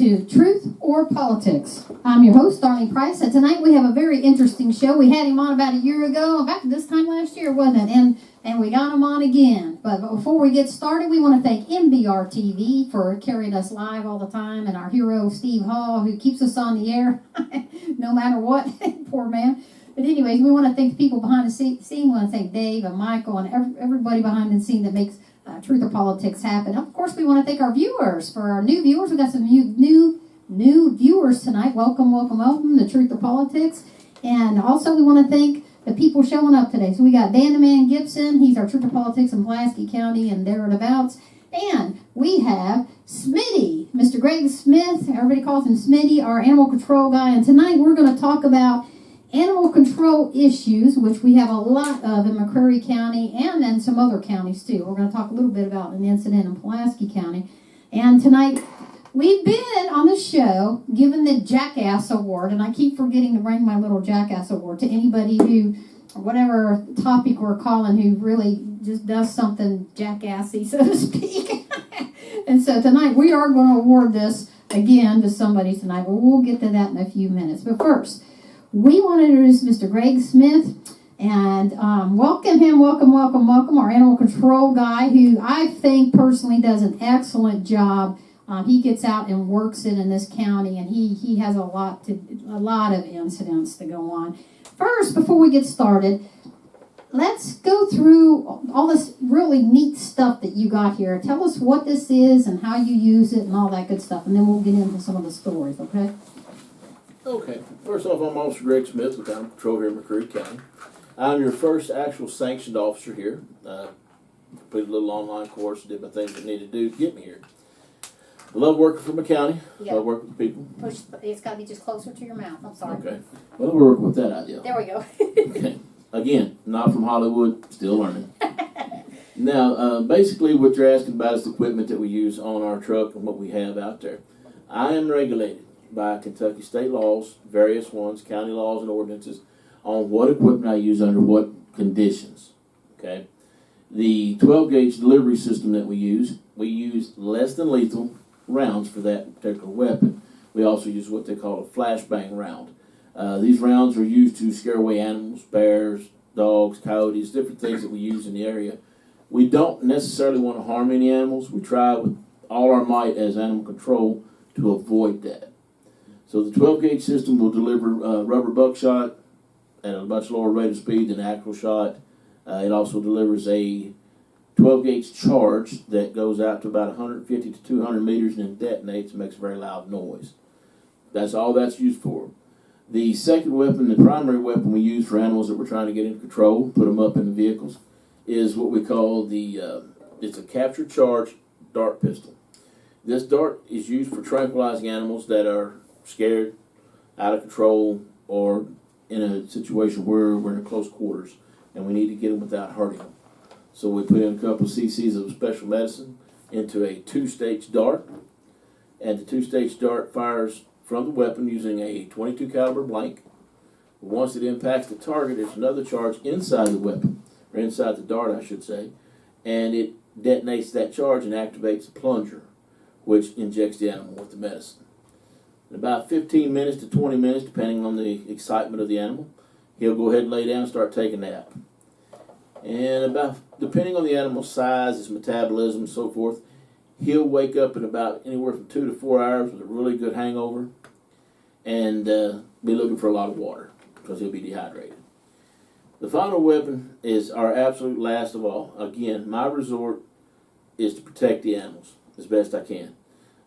to Truth or Politics. I'm your host, Darlene Price, and tonight we have a very interesting show. We had him on about a year ago, about this time last year, wasn't it? And we got him on again. But before we get started, we want to thank MBR TV for carrying us live all the time, and our hero, Steve Hall, who keeps us on the air no matter what. Poor man. But anyways, we want to thank the people behind the scene. We want to thank Dave and Michael and everybody behind the scene that makes Truth or Politics happen. Of course, we want to thank our viewers. For our new viewers, we've got some new viewers tonight. Welcome to Truth or Politics. And also, we want to thank the people showing up today. So we got Dan the Man Gibson. He's our Truth or Politics in Pulaski County and thereabouts. And we have Smitty, Mr. Greg Smith. Everybody calls him Smitty, our animal control guy. And tonight we're going to talk about animal control issues, which we have a lot of in McCreary County and then some other counties too. We're going to talk a little bit about an incident in Pulaski County. And tonight, we've been on the show given the Jackass Award, and I keep forgetting to bring my little Jackass Award to anybody who, or whatever topic we're calling, who really just does something jackassy, so to speak. And so tonight, we are going to award this again to somebody tonight, but we'll get to that in a few minutes. But first, we want to introduce Mr. Greg Smith and welcome him, welcome, our animal control guy, who I think personally does an excellent job. He gets out and works it in this county, and he has a lot of incidents to go on. First, before we get started, let's go through all this really neat stuff that you got here. Tell us what this is and how you use it and all that good stuff, and then we'll get into some of the stories, okay? Okay, first off, I'm Officer Greg Smith with Animal Control here in McCreary County. I'm your first actual sanctioned officer here. Completed a little online course, did my things that needed to do to get me here. I love working for my county. I love working with people. It's got to be just closer to your mouth. I'm sorry. Okay. Well, we're working with that idea. There we go. Okay. Again, not from Hollywood, still learning. Now, basically what you're asking about is the equipment that we use on our truck and what we have out there. I am regulated by Kentucky state laws, various ones, county laws and ordinances, on what equipment I use under what conditions. Okay, the 12-gauge delivery system that we use less than lethal rounds for that particular weapon. We also use what they call a flashbang round. These rounds are used to scare away animals, bears, dogs, coyotes, different things that we use in the area. We don't necessarily want to harm any animals. We try with all our might as animal control to avoid that. So the 12-gauge system will deliver rubber buckshot at a much lower rate of speed than actual shot. It also delivers a 12-gauge charge that goes out to about 150 to 200 meters and then detonates and makes a very loud noise. That's all that's used for. The second weapon, the primary weapon we use for animals that we're trying to get into control, put them up in the vehicles, is what we call it's a capture charge dart pistol. This dart is used for tranquilizing animals that are scared, out of control, or in a situation where we're in close quarters and we need to get them without hurting them. So we put in a couple of cc's of special medicine into a 2-stage dart, and the 2-stage dart fires from the weapon using a .22 caliber blank. Once it impacts the target, there's another charge inside the weapon, or inside the dart, I should say, and it detonates that charge and activates the plunger, which injects the animal with the medicine. In about 15 minutes to 20 minutes, depending on the excitement of the animal, he'll go ahead and lay down and start taking a nap. And depending on the animal's size, its metabolism, and so forth, he'll wake up in about anywhere from 2 to 4 hours with a really good hangover and be looking for a lot of water because he'll be dehydrated. The final weapon is our absolute last of all. Again, my resort is to protect the animals as best I can.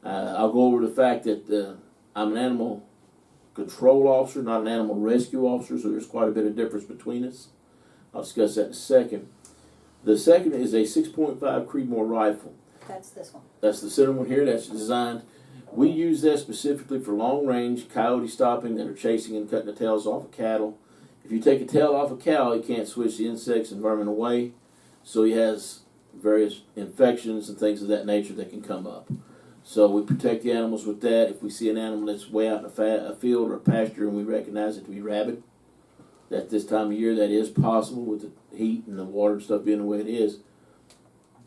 I'll go over the fact that I'm an animal control officer, not an animal rescue officer, so there's quite a bit of difference between us. I'll discuss that in a second. The second is a 6.5 Creedmoor rifle. That's this one. That's the center one here. That's designed. We use that specifically for long-range coyote stopping that are chasing and cutting the tails off of cattle. If you take a tail off a cow, he can't switch the insects and vermin away, so he has various infections and things of that nature that can come up. So we protect the animals with that. If we see an animal that's way out in a field or a pasture and we recognize it to be rabid, at this time of year that is possible with the heat and the water and stuff being the way it is,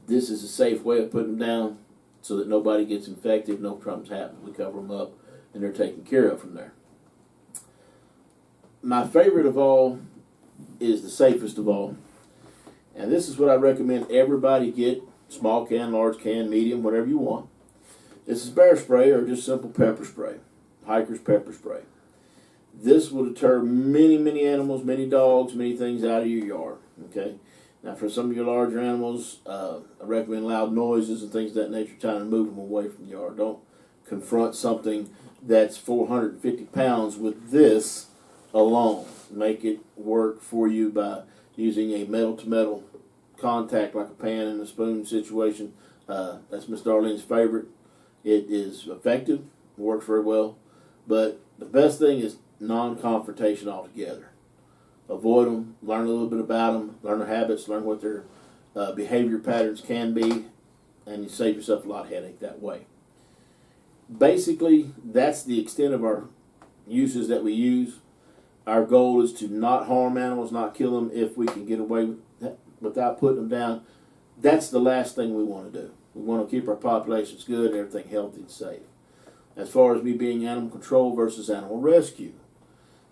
this is a safe way of putting them down so that nobody gets infected, no problems happen. We cover them up, and they're taken care of from there. My favorite of all is the safest of all, and this is what I recommend everybody get: small can, large can, medium, whatever you want. This is bear spray or just simple pepper spray, hiker's pepper spray. This will deter many, many animals, many dogs, many things out of your yard. Okay. Now, for some of your larger animals, I recommend loud noises and things of that nature, trying to move them away from the yard. Don't confront something that's 450 pounds with this alone. Make it work for you by using a metal-to-metal contact, like a pan and a spoon situation. That's Miss Darlene's favorite. It is effective, works very well, but the best thing is non-confrontation altogether. Avoid them, learn a little bit about them, learn their habits, learn what their behavior patterns can be, and you save yourself a lot of headache that way. Basically, that's the extent of our uses that we use. Our goal is to not harm animals, not kill them if we can get away with that, without putting them down. That's the last thing we want to do. We want to keep our populations good, everything healthy and safe. As far as me being animal control versus animal rescue,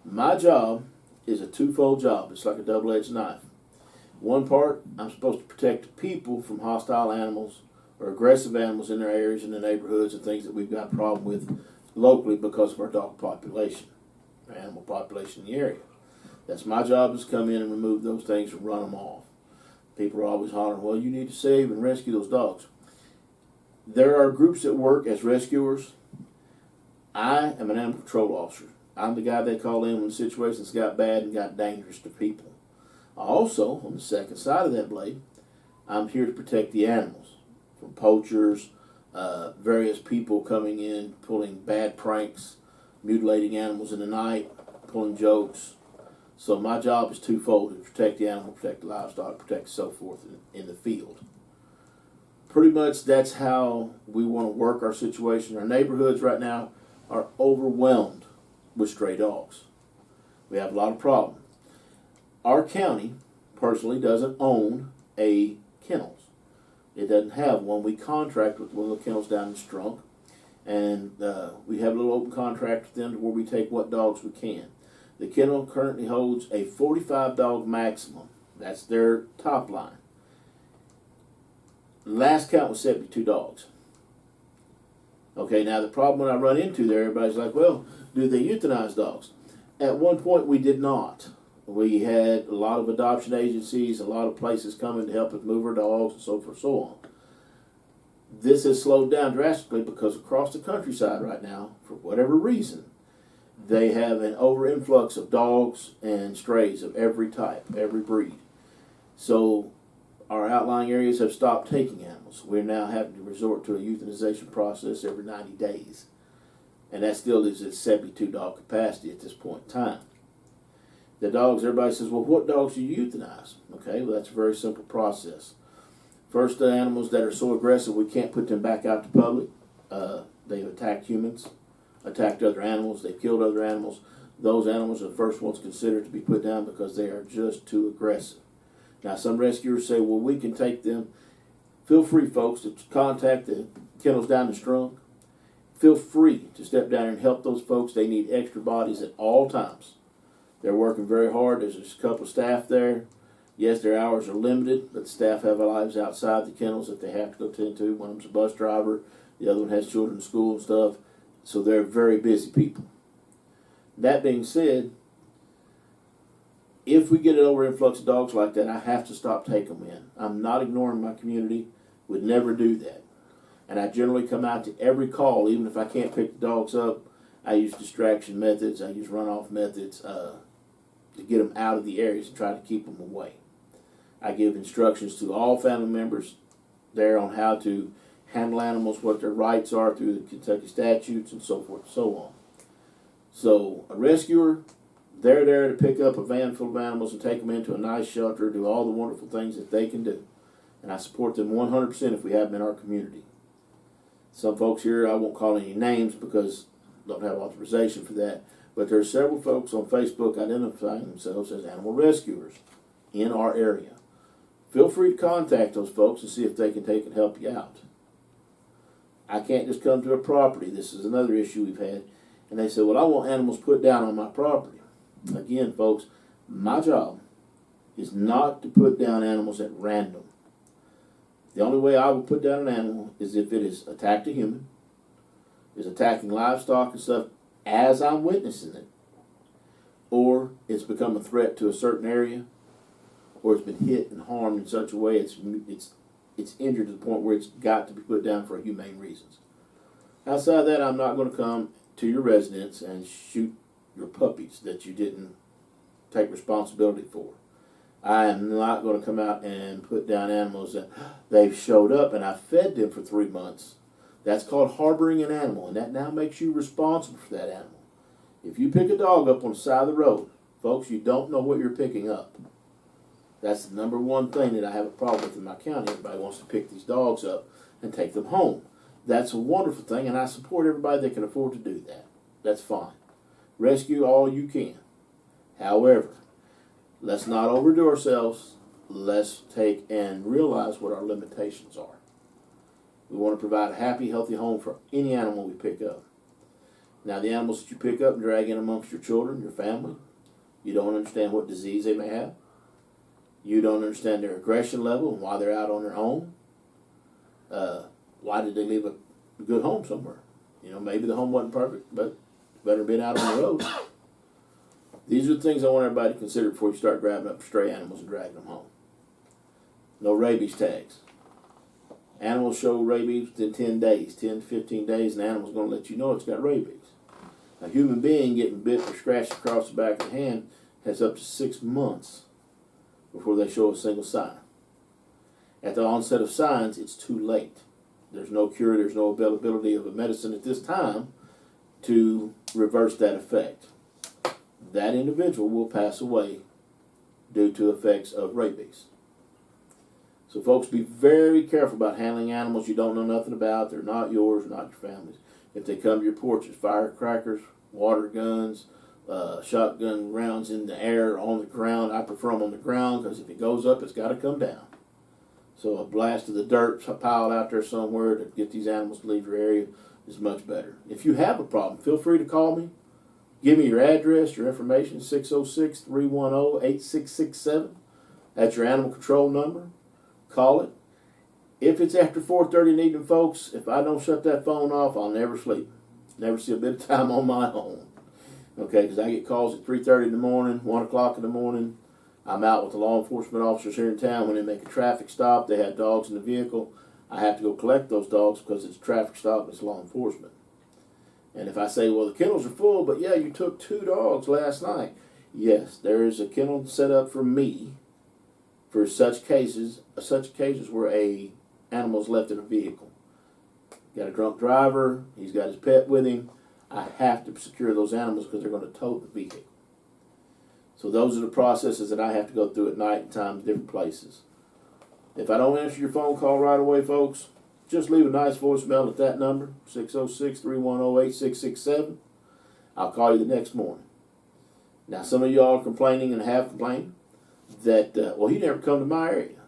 my job is a twofold job. It's like a double-edged knife. One part, I'm supposed to protect people from hostile animals or aggressive animals in their areas, in the neighborhoods, and things that we've got a problem with locally because of our dog population, our animal population in the area. That's my job, is to come in and remove those things and run them off. People are always hollering, well, you need to save and rescue those dogs. There are groups that work as rescuers. I am an animal control officer. I'm the guy they call in when situations got bad and got dangerous to people. Also, on the second side of that blade, I'm here to protect the animals from poachers, various people coming in, pulling bad pranks, mutilating animals in the night, pulling jokes. So my job is twofold: to protect the animal, protect the livestock, protect so forth in the field. Pretty much that's how we want to work our situation. Our neighborhoods right now are overwhelmed with stray dogs. We have a lot of problems. Our county personally doesn't own a kennels. It doesn't have one. We contract with one of the kennels down in Strunk, and we have a little open contract with them to where we take what dogs we can. The kennel currently holds a 45 dog maximum. That's their top line. Last count was 72 dogs. Okay, now the problem when I run into there, everybody's like, well, do they euthanize dogs? At one point we did not. We had a lot of adoption agencies, a lot of places coming to help us move our dogs and so forth, so on. This has slowed down drastically because across the countryside right now, for whatever reason, they have an over-influx of dogs and strays of every type, every breed. So our outlying areas have stopped taking animals. We're now having to resort to a euthanization process every 90 days. And that still is at 72 dog capacity at this point in time. The dogs, everybody says, well, what dogs do you euthanize? Okay, well, that's a very simple process. First, the animals that are so aggressive we can't put them back out to public. They've attacked humans, attacked other animals, they've killed other animals. Those animals are the first ones considered to be put down because they are just too aggressive. Now, some rescuers say, well, we can take them. Feel free, folks, to contact the kennels down in Strunk. Feel free to step down and help those folks. They need extra bodies at all times. They're working very hard. There's a couple of staff there. Yes, their hours are limited, but the staff have lives outside the kennels that they have to go tend to. One of them's a bus driver. The other one has children in school and stuff. So they're very busy people. That being said, if we get an over-influx of dogs like that, I have to stop taking them in. I'm not ignoring my community. Would never do that. And I generally come out to every call, even if I can't pick the dogs up. I use distraction methods. I use runoff methods to get them out of the areas and try to keep them away. I give instructions to all family members there on how to handle animals, what their rights are through the Kentucky statutes, and so forth and so on. So a rescuer, they're there to pick up a van full of animals and take them into a nice shelter, do all the wonderful things that they can do. And I support them 100% if we have them in our community. Some folks here, I won't call any names because I don't have authorization for that, but there are several folks on Facebook identifying themselves as animal rescuers in our area. Feel free to contact those folks and see if they can take and help you out. I can't just come to a property. This is another issue we've had. And they say, well, I want animals put down on my property. Again, folks, my job is not to put down animals at random. The only way I will put down an animal is if it has attacked a human, is attacking livestock and stuff as I'm witnessing it, or it's become a threat to a certain area, or it's been hit and harmed in such a way it's injured to the point where it's got to be put down for humane reasons. Outside of that, I'm not going to come to your residence and shoot your puppies that you didn't take responsibility for. I am not going to come out and put down animals that they've showed up and I fed them for 3 months. That's called harboring an animal, and that now makes you responsible for that animal. If you pick a dog up on the side of the road, folks, you don't know what you're picking up. That's the number one thing that I have a problem with in my county. Everybody wants to pick these dogs up and take them home. That's a wonderful thing, and I support everybody that can afford to do that. That's fine. Rescue all you can. However, let's not overdo ourselves. Let's take and realize what our limitations are. We want to provide a happy, healthy home for any animal we pick up. Now, the animals that you pick up and drag in amongst your children, your family, you don't understand what disease they may have. You don't understand their aggression level and why they're out on their own. Why did they leave a good home somewhere? You know, maybe the home wasn't perfect, but better been out on the road. These are the things I want everybody to consider before you start grabbing up stray animals and dragging them home. No rabies tags. Animals show rabies within 10 days, 10 to 15 days, and the animal's going to let you know it's got rabies. A human being getting bit or scratched across the back of the hand has up to 6 months before they show a single sign. At the onset of signs, it's too late. There's no cure, there's no availability of a medicine at this time to reverse that effect. That individual will pass away due to effects of rabies. So folks, be very careful about handling animals you don't know nothing about. They're not yours, not your family's. If they come to your porch, it's firecrackers, water guns, shotgun rounds in the air, on the ground. I prefer them on the ground because if it goes up, it's got to come down. So a blast of the dirt piled out there somewhere to get these animals to leave your area is much better. If you have a problem, feel free to call me. Give me your address, your information, 606-310-8667. That's your animal control number. Call it. If it's after 4:30 in the evening, folks, if I don't shut that phone off, I'll never sleep. Never see a bit of time on my own. Okay, because I get calls at 3:30 in the morning, 1 o'clock in the morning. I'm out with the law enforcement officers here in town. When they make a traffic stop, they have dogs in the vehicle. I have to go collect those dogs because it's a traffic stop and it's law enforcement. And if I say, well, the kennels are full, but yeah, you took 2 dogs last night. Yes, there is a kennel set up for me for such occasions where a animal's left in a vehicle. Got a drunk driver, he's got his pet with him. I have to secure those animals because they're going to tow the vehicle. So those are the processes that I have to go through at night and times, different places. If I don't answer your phone call right away, folks, just leave a nice voicemail at that number, 606-310-8667. I'll call you the next morning. Now, some of y'all are complaining and have complained that, well, he never come to my area.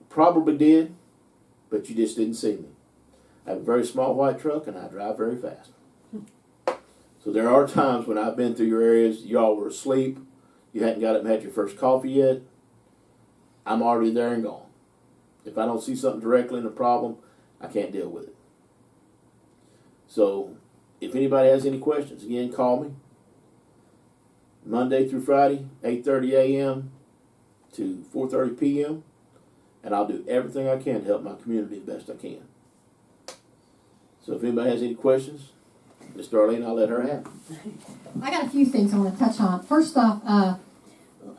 Probably did, but you just didn't see me. I have a very small white truck and I drive very fast. So there are times when I've been through your areas, y'all were asleep, you hadn't got up and had your first coffee yet. I'm already there and gone. If I don't see something directly in the problem, I can't deal with it. So if anybody has any questions, again, call me. Monday through Friday, 8:30 a.m. to 4:30 p.m. And I'll do everything I can to help my community the best I can. So if anybody has any questions, Miss Darlene, I'll let her have it. I got a few things I want to touch on. First off,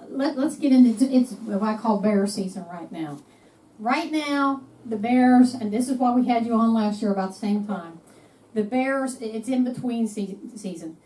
let's get into it's what I call bear season right now. Right now, the bears, and this is why we had you on last year about the same time. The bears, it's in between season.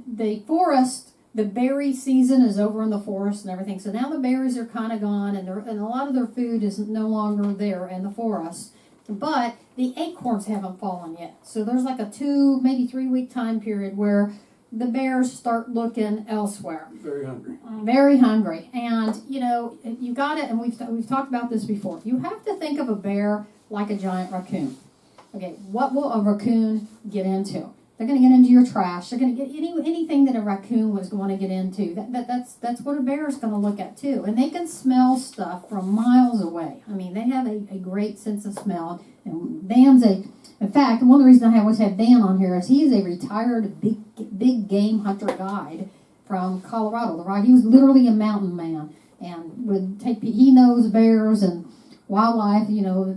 The forest, the berry season is over in the forest and everything. So now the berries are kind of gone, and a lot of their food is no longer there in the forest. But the acorns haven't fallen yet. So there's like a 2, maybe 3 week time period where the bears start looking elsewhere. Very hungry. Very hungry. And, you know, you got it, and we've talked about this before. You have to think of a bear like a giant raccoon. Okay, what will a raccoon get into? They're going to get into your trash. They're going to get anything that a raccoon was going to get into. That's what a bear is going to look at too. And they can smell stuff from miles away. I mean, they have a great sense of smell. And in fact, one of the reasons I always have Dan on here is he is a retired big game hunter guide from Colorado. Right, he was literally a mountain man and he knows bears and wildlife,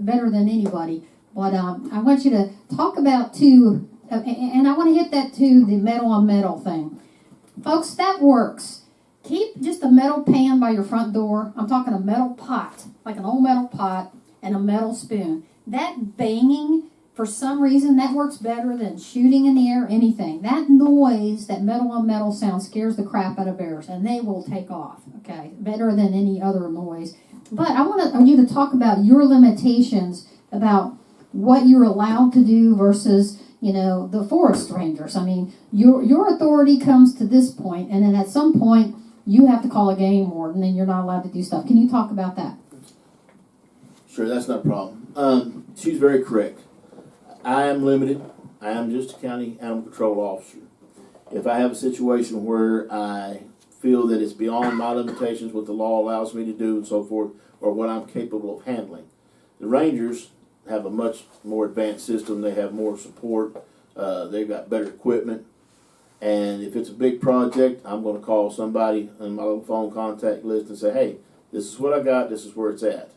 better than anybody. But I want you to talk about too. And I want to hit that too, the metal on metal thing. Folks, that works. Keep just a metal pan by your front door. I'm talking a metal pot, like an old metal pot, and a metal spoon. That banging, for some reason, that works better than shooting in the air or anything. That noise, that metal on metal sound, scares the crap out of bears, and they will take off, okay? Better than any other noise. But I want you to talk about your limitations, about what you're allowed to do versus the forest rangers. I mean, your authority comes to this point, and then at some point, you have to call a game warden, and you're not allowed to do stuff. Can you talk about that? Sure, that's not a problem. She's very correct. I am limited. I am just a county animal control officer. If I have a situation where I feel that it's beyond my limitations, what the law allows me to do and so forth, or what I'm capable of handling, the rangers have a much more advanced system. They have more support. They've got better equipment. And if it's a big project, I'm going to call somebody on my little phone contact list and say, hey, this is what I got. This is where it's at.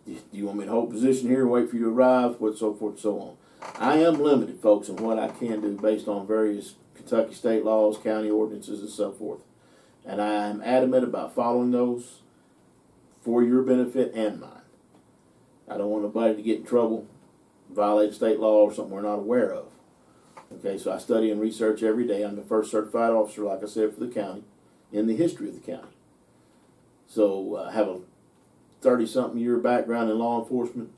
Do you want me to hold position here and wait for you to arrive? What, so forth and so on. I am limited, folks, in what I can do based on various Kentucky state laws, county ordinances, and so forth. And I am adamant about following those for your benefit and mine. I don't want nobody to get in trouble, violate state law or something we're not aware of. Okay, so I study and research every day. I'm the first certified officer, like I said, for the county, in the history of the county. So I have a 30-something year background in law enforcement,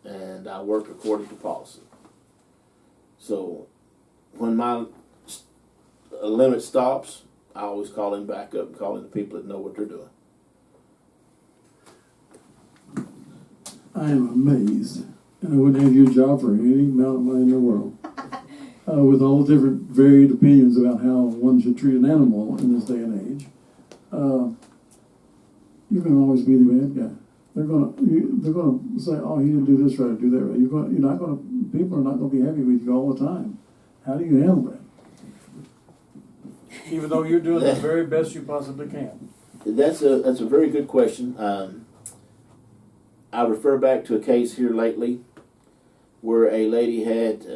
and I work according to policy. So when my limit stops, I always call him back up and call in the people that know what they're doing. I am amazed, and I wouldn't have your job for any amount of money in the world. With all the different varied opinions about how one should treat an animal in this day and age, you're going to always be the bad guy. They're going to say, "Oh, he didn't do this right or do that right." People are not going to be happy with you all the time. How do you handle that? Even though you're doing the very best you possibly can. That's a very good question. I refer back to a case here lately where a lady had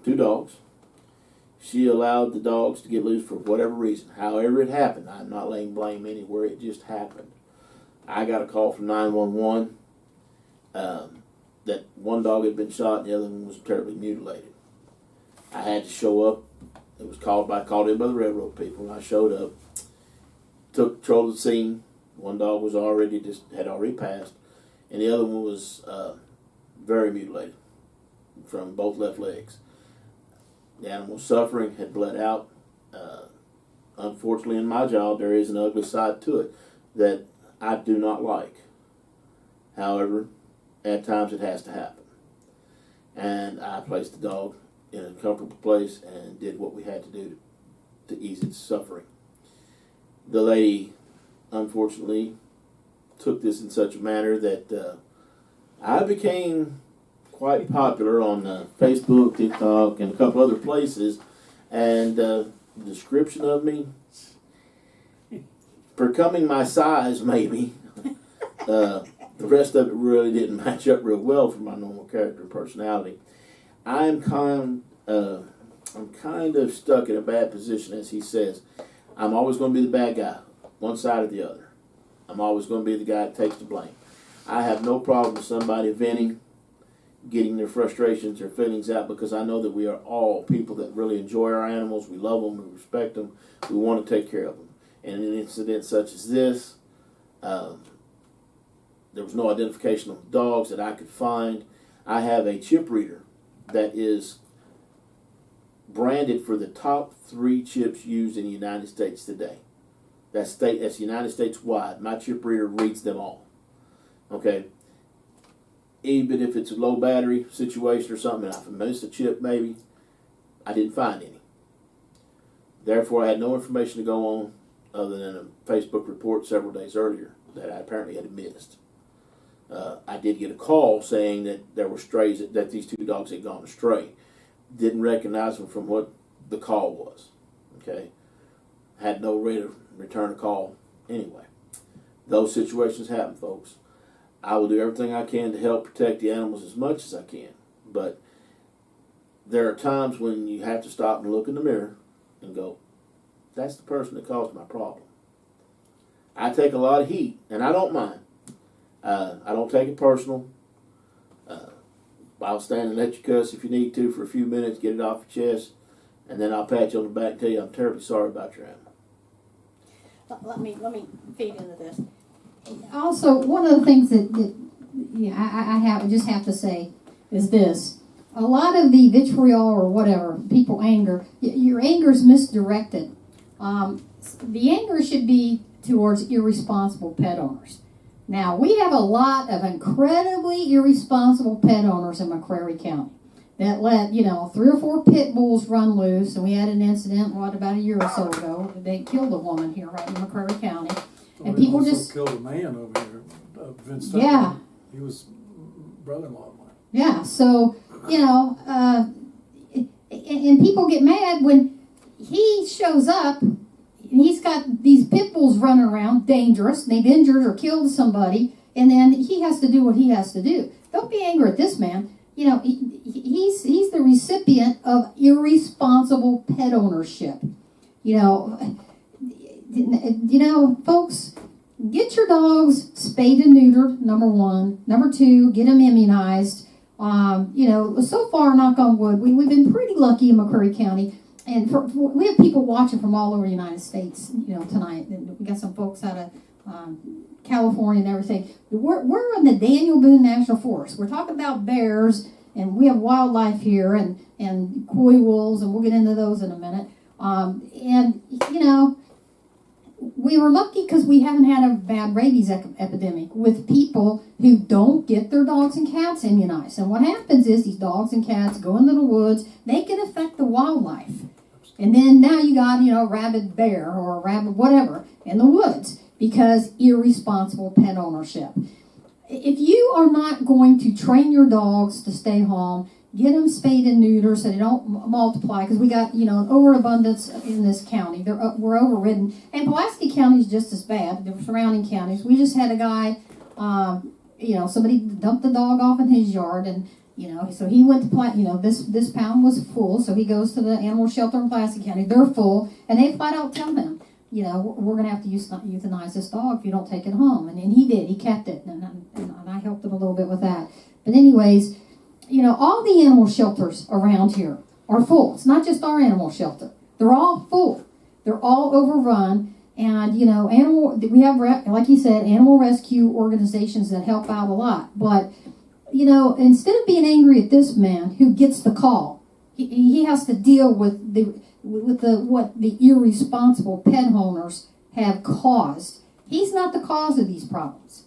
2 dogs. She allowed the dogs to get loose for whatever reason. However it happened, I'm not laying blame anywhere. It just happened. I got a call from 911 that one dog had been shot and the other one was terribly mutilated. I had to show up. It was called in by the railroad people, and I showed up, took control of the scene. One dog was had already passed, and the other one was very mutilated from both left legs. The animal was suffering, had bled out. Unfortunately, in my job, there is an ugly side to it that I do not like. However, at times it has to happen. And I placed the dog in a comfortable place and did what we had to do to ease its suffering. The lady, unfortunately, took this in such a manner that I became quite popular on Facebook, TikTok, and a couple other places, and the description of me, becoming my size maybe, the rest of it really didn't match up real well for my normal character and personality. I'm kind of stuck in a bad position, as he says. I'm always going to be the bad guy, one side or the other. I'm always going to be the guy that takes the blame. I have no problem with somebody venting, getting their frustrations, their feelings out, because I know that we are all people that really enjoy our animals. We love them, we respect them, we want to take care of them. And in an incident such as this, there was no identification of the dogs that I could find. I have a chip reader that is branded for the top 3 chips used in the United States today. That's United States wide. My chip reader reads them all. Okay. even if it's a low battery situation or something, and if I missed a chip maybe, I didn't find any. Therefore, I had no information to go on other than a Facebook report several days earlier that I apparently had missed. I did get a call saying that there were strays, that these 2 dogs had gone astray. Didn't recognize them from what the call was. Okay? Had no way to return a call anyway. Those situations happen, folks. I will do everything I can to help protect the animals as much as I can. But there are times when you have to stop and look in the mirror and go, that's the person that caused my problem. I take a lot of heat, and I don't mind. I don't take it personal. I'll stand and let you cuss if you need to for a few minutes, get it off your chest, and then I'll pat you on the back and tell you I'm terribly sorry about your animal. Let me feed into this. Also, one of the things that I just have to say is this. A lot of the vitriol or whatever, people anger, your anger is misdirected. The anger should be towards irresponsible pet owners. Now, we have a lot of incredibly irresponsible pet owners in McCreary County that let, 3 or 4 pit bulls run loose, and we had an incident, about a year or so ago, they killed a woman here right in McCreary County, and people also just killed a man over here, Vince. Yeah. He was brother-in-law of mine. Yeah, so, and people get mad when he shows up and he's got these pit bulls running around, dangerous, and they've injured or killed somebody, and then he has to do what he has to do. Don't be angry at this man. He's the recipient of irresponsible pet ownership. Folks, get your dogs spayed and neutered, number 1. Number 2, get them immunized. So far, knock on wood, we've been pretty lucky in McCreary County. And we have people watching from all over the United States, tonight. And we got some folks out of California and everything. We're in the Daniel Boone National Forest. We're talking about bears, and we have wildlife here, and coy wolves, and we'll get into those in a minute. We were lucky because we haven't had a bad rabies epidemic with people who don't get their dogs and cats immunized. And what happens is these dogs and cats go into the woods, they can affect the wildlife. And then now you got, a rabid bear or a rabid whatever in the woods because irresponsible pet ownership. If you are not going to train your dogs to stay home, get them spayed and neutered so they don't multiply, because we got, an overabundance in this county. We're overridden. And Pulaski County is just as bad, the surrounding counties. We just had a guy, somebody dumped the dog off in his yard, and, so he went to, this pound was full, so he goes to the animal shelter in Pulaski County. They're full, and they flat out tell him, we're going to have to euthanize this dog if you don't take it home. And he did. He kept it, and I helped him a little bit with that. But anyways, all the animal shelters around here are full. It's not just our animal shelter. They're all full. They're all overrun. And, we have, like you said, animal rescue organizations that help out a lot. But, instead of being angry at this man who gets the call, he has to deal with what the irresponsible pet owners have caused. He's not the cause of these problems.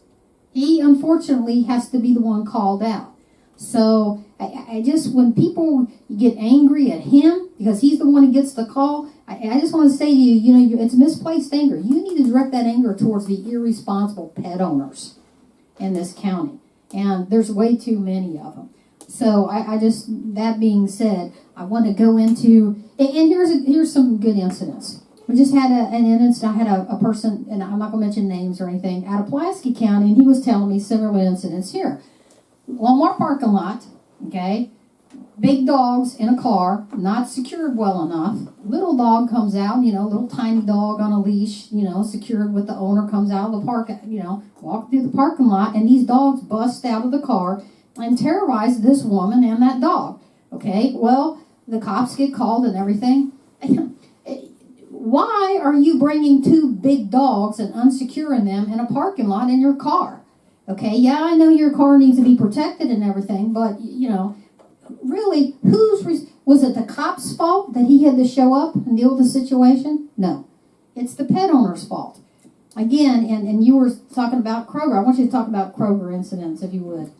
He, unfortunately, has to be the one called out. So I just, when people get angry at him because he's the one who gets the call, I just want to say to you, it's misplaced anger. You need to direct that anger towards the irresponsible pet owners in this county. And there's way too many of them. So I just, that being said, I want to go into, and here's some good incidents. We just had an incident. I had a person, and I'm not going to mention names or anything, out of Pulaski County, and he was telling me similar incidents here. Walmart parking lot, okay, big dogs in a car, not secured well enough. Little dog comes out, little tiny dog on a leash, secured with the owner, comes out of the park, walk through the parking lot, and these dogs bust out of the car and terrorize this woman and that dog. Okay, well, the cops get called and everything. Why are you bringing 2 big dogs and unsecuring them in a parking lot in your car? Okay, yeah, I know your car needs to be protected and everything, but, really, was it the cop's fault that he had to show up and deal with the situation? No. It's the pet owner's fault. Again, and you were talking about Kroger. I want you to talk about Kroger incidents, if you would.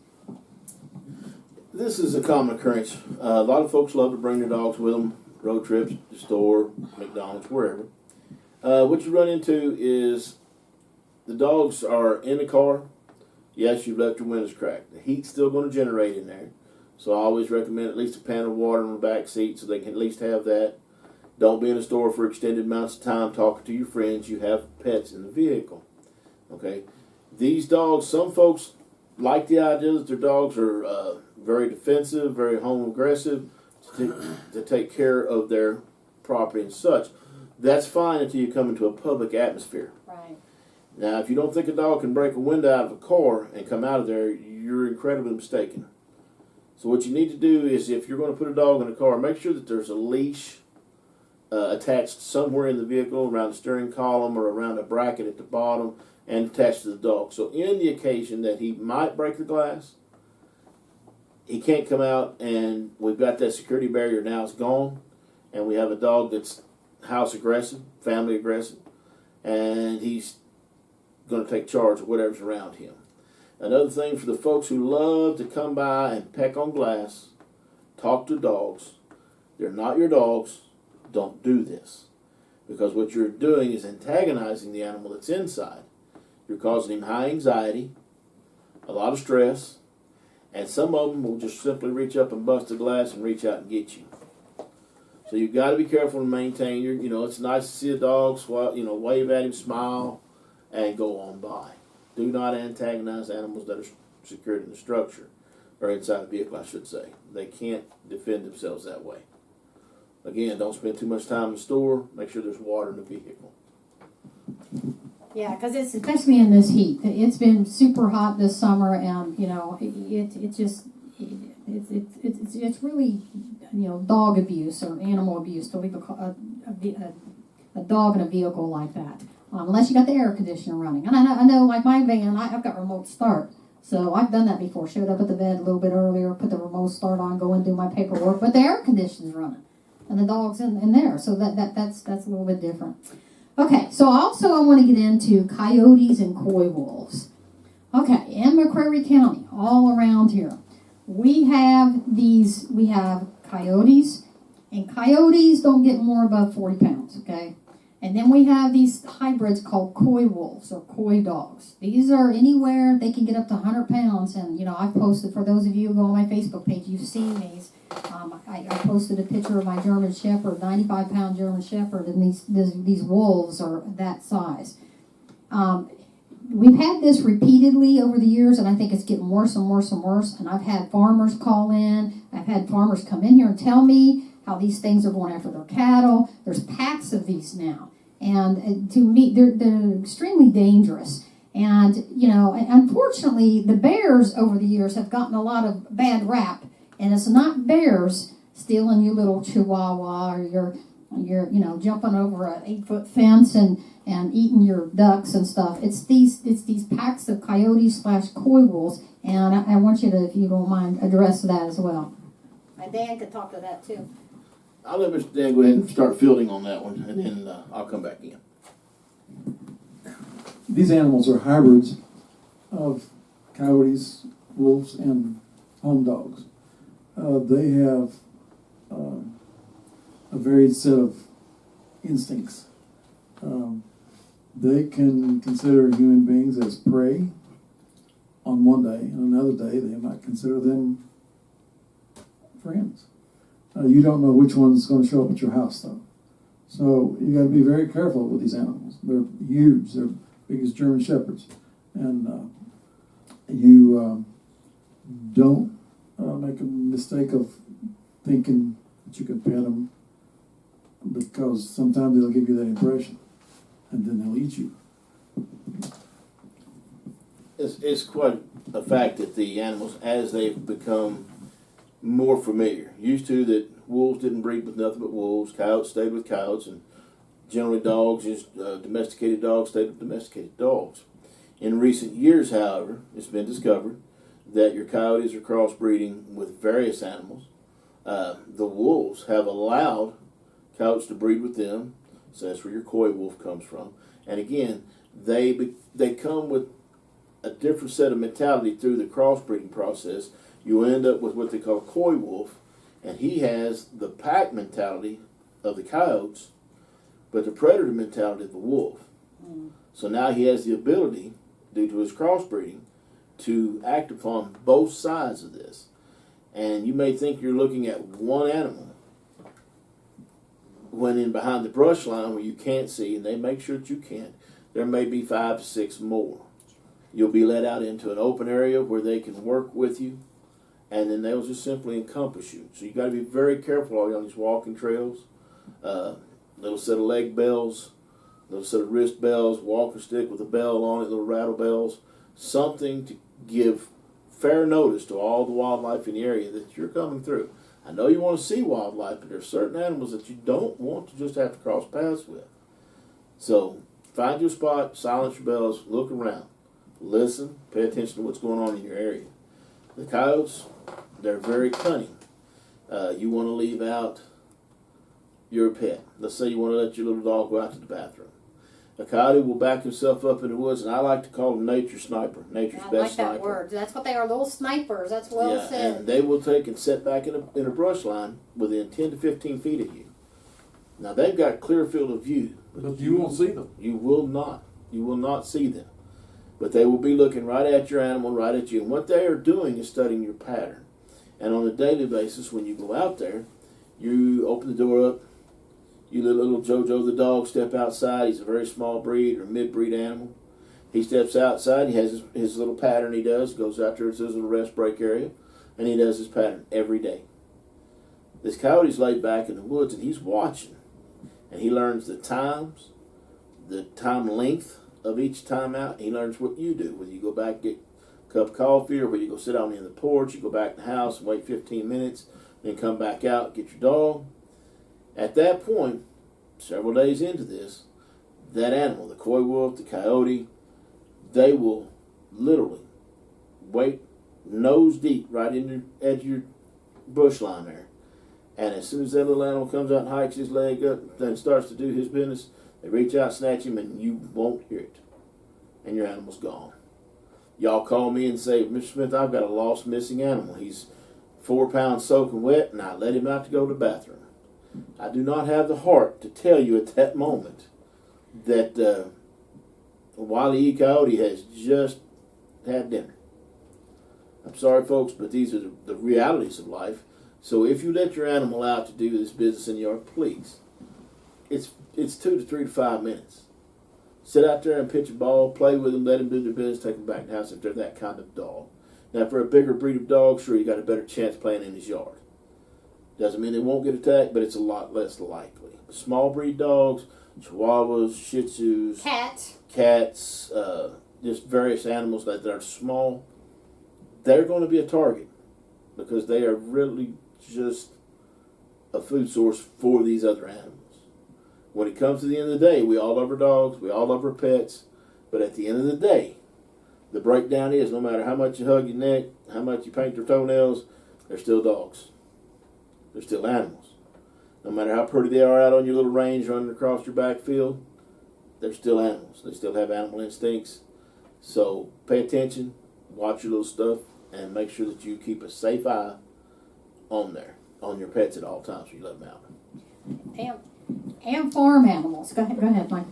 This is a common occurrence. A lot of folks love to bring their dogs with them, road trips, the store, McDonald's, wherever. What you run into is the dogs are in the car. Yes, you've left your windows cracked. The heat's still going to generate in there. So I always recommend at least a pan of water in the back seat so they can at least have that. Don't be in the store for extended amounts of time talking to your friends. You have pets in the vehicle. Okay? These dogs, some folks like the idea that their dogs are very defensive, very home aggressive, to take care of their property and such. That's fine until you come into a public atmosphere. Right. Now, if you don't think a dog can break a window out of a car and come out of there, you're incredibly mistaken. So what you need to do is, if you're going to put a dog in a car, make sure that there's a leash attached somewhere in the vehicle, around the steering column or around a bracket at the bottom, and attached to the dog. So in the occasion that he might break the glass, he can't come out, and we've got that security barrier now, it's gone, and we have a dog that's house aggressive, family aggressive, and he's going to take charge of whatever's around him. Another thing for the folks who love to come by and peck on glass, talk to dogs, they're not your dogs, don't do this. Because what you're doing is antagonizing the animal that's inside. You're causing him high anxiety, a lot of stress, and some of them will just simply reach up and bust the glass and reach out and get you. So you've got to be careful and maintain your, it's nice to see a dog, wave at him, smile, and go on by. Do not antagonize animals that are secured in the structure, or inside a vehicle, I should say. They can't defend themselves that way. Again, don't spend too much time in the store. Make sure there's water in the vehicle. Yeah, because it's Especially in this heat. It's been super hot this summer, and it's really dog abuse or animal abuse to leave a dog in a vehicle like that, unless you got the air conditioner running. And I know like my van, I've got remote start, so I've done that before. Showed up at the bed a little bit earlier, put the remote start on, go and do my paperwork, but the air conditioner's running, and the dog's in there, so that's a little bit different. Okay, so I want to get into coyotes and coy wolves. Okay, in McCreary County, all around here, we have coyotes, and coyotes don't get more above 40 pounds, okay? And then we have these hybrids called coy wolves or coy dogs. These are anywhere, they can get up to 100 pounds, and I've posted, for those of you who go on my Facebook page, you've seen these. I posted a picture of my German Shepherd, 95-pound German Shepherd, and these wolves are that size. We've had this repeatedly over the years, and I think it's getting worse and worse and worse. And I've had farmers call in. I've had farmers come in here and tell me how these things are going after their cattle. There's packs of these now. And to me, they're extremely dangerous. And, unfortunately, the bears over the years have gotten a lot of bad rap. And it's not bears stealing your little chihuahua, or you're jumping over an 8-foot fence and eating your ducks and stuff. It's these packs of coyotes / coy wolves, and I want you to, if you don't mind, address that as well. and Dan could talk to that too. I'll let Mr. Dan go ahead and start fielding on that one, and then I'll come back in. These animals are hybrids of coyotes, wolves, and home dogs. They have a varied set of instincts. They can consider human beings as prey on one day, and another day they might consider them friends. You don't know which one's going to show up at your house, though. So you got to be very careful with these animals. They're huge. They're big as German Shepherds. And you don't make a mistake of thinking that you can pet them, because sometimes they'll give you that impression, and then they'll eat you. It's quite a fact that the animals, as they've become more familiar, used to that wolves didn't breed with nothing but wolves, coyotes stayed with coyotes, and generally dogs, domesticated dogs stayed with domesticated dogs. In recent years, however, it's been discovered that your coyotes are crossbreeding with various animals. The wolves have allowed coyotes to breed with them, so that's where your coy wolf comes from. And again, they come with a different set of mentality through the crossbreeding process. You end up with what they call a coy wolf, and he has the pack mentality of the coyotes, but the predator mentality of the wolf. So now he has the ability, due to his crossbreeding, to act upon both sides of this. And you may think you're looking at one animal, when in behind the brush line where you can't see, and they make sure that you can't, there may be 5 to 6 more. You'll be let out into an open area where they can work with you, and then they'll just simply encompass you. So you got to be very careful on these walking trails. Little set of leg bells, little set of wrist bells, walking stick with a bell on it, little rattle bells, something to give fair notice to all the wildlife in the area that you're coming through. I know you want to see wildlife, but there are certain animals that you don't want to just have to cross paths with. So find your spot, silence your bells, look around, listen, pay attention to what's going on in your area. The coyotes, they're very cunning. You want to leave out your pet. Let's say you want to let your little dog go out to the bathroom. A coyote will back himself up in the woods, and I like to call him nature's sniper, nature's I best like sniper. that word. That's what they are, little snipers. That's well Yeah, said. and they will take and sit back in a brush line within 10 to 15 feet of you. Now, they've got clear field of view. But you won't see them. You will not. You will not see them. But they will be looking right at your animal, right at you. And what they are doing is studying your pattern. And on a daily basis, when you go out there, you open the door up, you let little Jojo the dog step outside. He's a very small breed or mid-breed animal. He steps outside. He has his little pattern he does. Goes out there to his little rest break area. And he does his pattern every day. This coyote's laid back in the woods and he's watching. And he learns the times, the time length of each time out. He learns what you do. Whether you go back and get a cup of coffee, or whether you go sit on the end of the porch, you go back in the house and wait 15 minutes, then come back out, get your dog. At that point, several days into this, that animal, the coy wolf, the coyote, they will literally wait nose deep right in the edge of your bush line there. And as soon as that little animal comes out and hikes his leg up and starts to do his business, they reach out, snatch him, and you won't hear it. And your animal's gone. Y'all call me and say, Mr. Smith, I've got a lost missing animal. He's 4 pounds soaking wet, and I let him out to go to the bathroom. I do not have the heart to tell you at that moment that Wile E. Coyote has just had dinner. I'm sorry, folks, but these are the realities of life. So if you let your animal out to do this business in the yard, please, it's 2 to 3 to 5 minutes. Sit out there and pitch a ball, play with them, let them do their business, take them back to the house if they're that kind of dog. Now, for a bigger breed of dog, sure, you got a better chance playing in his yard. Doesn't mean they won't get attacked, but it's a lot less likely. Small breed dogs, Chihuahuas, Shih Tzus, cats, just various animals that are small, they're going to be a target because they are really just a food source for these other animals. When it comes to the end of the day, we all love our dogs, we all love our pets, but at the end of the day, the breakdown is no matter how much you hug your neck, how much you paint their toenails, they're still dogs. They're still animals. No matter how pretty they are out on your little range running across your backfield, they're still animals. They still have animal instincts. So pay attention, watch your little stuff, and make sure that you keep a safe eye on your pets at all times when you let them out. And farm animals. Go ahead, Mike.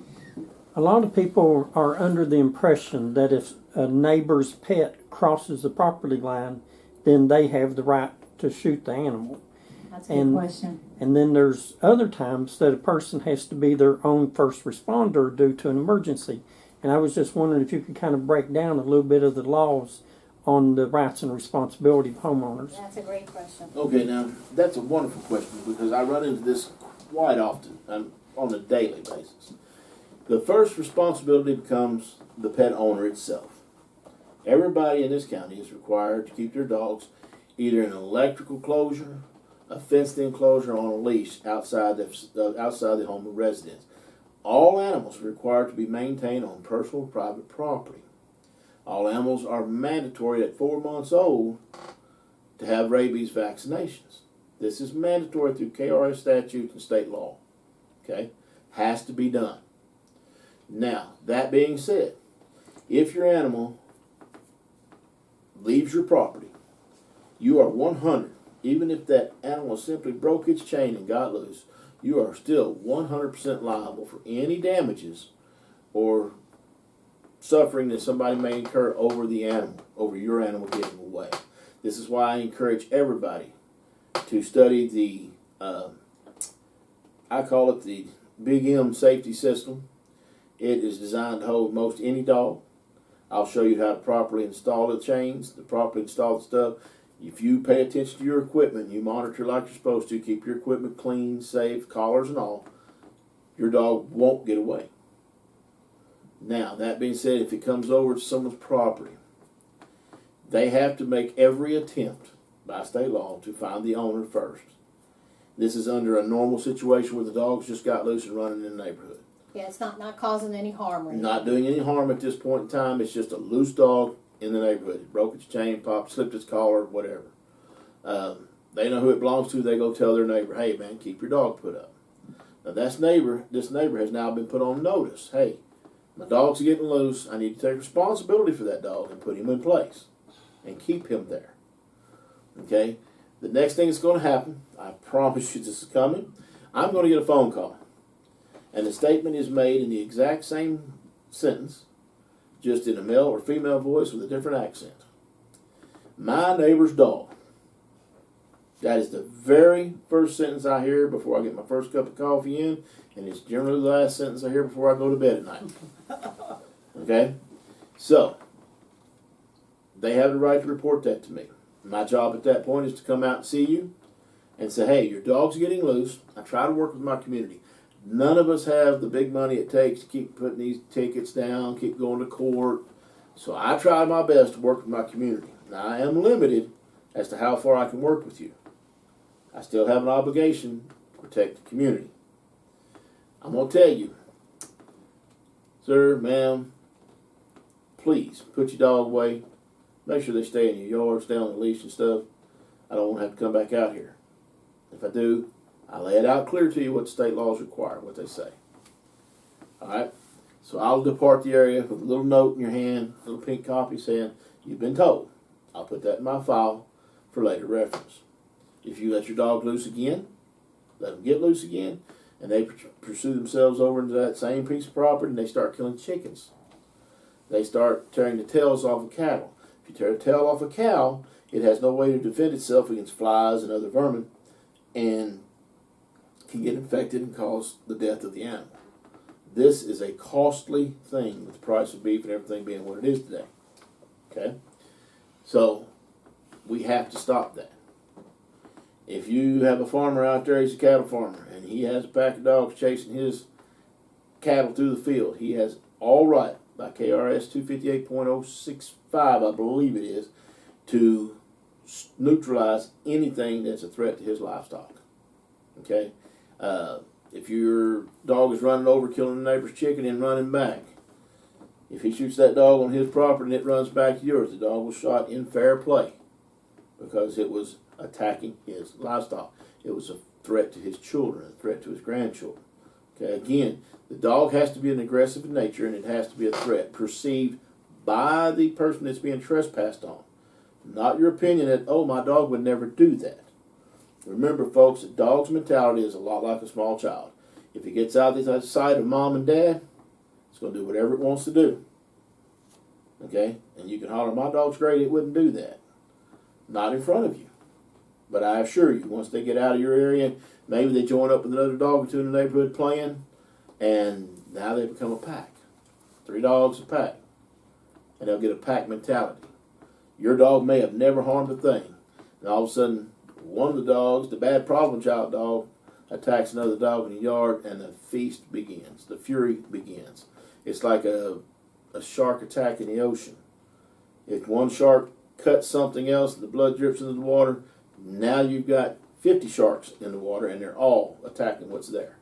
A lot of people are under the impression that if a neighbor's pet crosses the property line, then they have the right to shoot the animal. That's a good question. And then there's other times that a person has to be their own first responder due to an emergency. And I was just wondering if you could kind of break down a little bit of the laws on the rights and responsibility of homeowners. That's a great question. Okay, now, that's a wonderful question because I run into this quite often on a daily basis. The first responsibility becomes the pet owner itself. Everybody in this county is required to keep their dogs either in an electrical closure, a fenced enclosure, on a leash outside the home of residence. All animals are required to be maintained on personal private property. All animals are mandatory at 4 months old to have rabies vaccinations. This is mandatory through KRS statutes and state law. Okay? Has to be done. Now, that being said, if your animal leaves your property, you are 100. Even if that animal simply broke its chain and got loose, you are still 100% liable for any damages or suffering that somebody may incur over the animal, over your animal getting away. This is why I encourage everybody to study the, I call it the Big M safety system. It is designed to hold most any dog. I'll show you how to properly install the chains, to properly install the stuff. If you pay attention to your equipment, you monitor like you're supposed to, keep your equipment clean, safe, collars and all, your dog won't get away. Now, that being said, if it comes over to someone's property, they have to make every attempt by state law to find the owner first. This is under a normal situation where the dog's just got loose and running in the neighborhood. Yeah, it's not causing any harm or anything. Not doing any harm at this point in time. It's just a loose dog in the neighborhood. It broke its chain, popped, slipped its collar, whatever. They know who it belongs to. They go tell their neighbor, hey, man, keep your dog put up. Now, this neighbor has now been put on notice. Hey, my dog's getting loose. I need to take responsibility for that dog and put him in place and keep him there. Okay? The next thing that's going to happen, I promise you this is coming, I'm going to get a phone call. And the statement is made in the exact same sentence, just in a male or female voice with a different accent. My neighbor's dog. That is the very first sentence I hear before I get my first cup of coffee in, and it's generally the last sentence I hear before I go to bed at night. Okay? So, they have the right to report that to me. My job at that point is to come out and see you and say, hey, your dog's getting loose. I try to work with my community. None of us have the big money it takes to keep putting these tickets down, keep going to court. So I try my best to work with my community. Now, I am limited as to how far I can work with you. I still have an obligation to protect the community. I'm going to tell you, sir, ma'am, please put your dog away. Make sure they stay in your yard, stay on the leash and stuff. I don't want to have to come back out here. If I do, I lay it out clear to you what the state laws require, what they say. All right? So I'll depart the area with a little note in your hand, a little pink copy saying, you've been told. I'll put that in my file for later reference. If you let your dog loose again, let them get loose again, and they pursue themselves over into that same piece of property and they start killing chickens. They start tearing the tails off of cattle. If you tear the tail off a cow, it has no way to defend itself against flies and other vermin and can get infected and cause the death of the animal. This is a costly thing with the price of beef and everything being what it is today. Okay? So, we have to stop that. If you have a farmer out there, he's a cattle farmer, and he has a pack of dogs chasing his cattle through the field, he has all right, by KRS 258.065, I believe it is, to neutralize anything that's a threat to his livestock. Okay? If your dog is running over, killing the neighbor's chicken and running back, if he shoots that dog on his property and it runs back to yours, the dog was shot in fair play because it was attacking his livestock. It was a threat to his children, a threat to his grandchildren. Okay, again, the dog has to be an aggressive in nature and it has to be a threat perceived by the person that's being trespassed on. Not your opinion that, oh, my dog would never do that. Remember, folks, a dog's mentality is a lot like a small child. If it gets out the sight of mom and dad, it's going to do whatever it wants to do. Okay? And you can holler, my dog's great, it wouldn't do that. Not in front of you. But I assure you, once they get out of your area, maybe they join up with another dog or two in the neighborhood playing, and now they become a pack. 3 dogs a pack. And they'll get a pack mentality. Your dog may have never harmed a thing. And all of a sudden, one of the dogs, the bad problem child dog, attacks another dog in the yard, and the feast begins. The fury begins. It's like a shark attack in the ocean. If one shark cuts something else and the blood drips into the water, now you've got 50 sharks in the water, and they're all attacking what's there.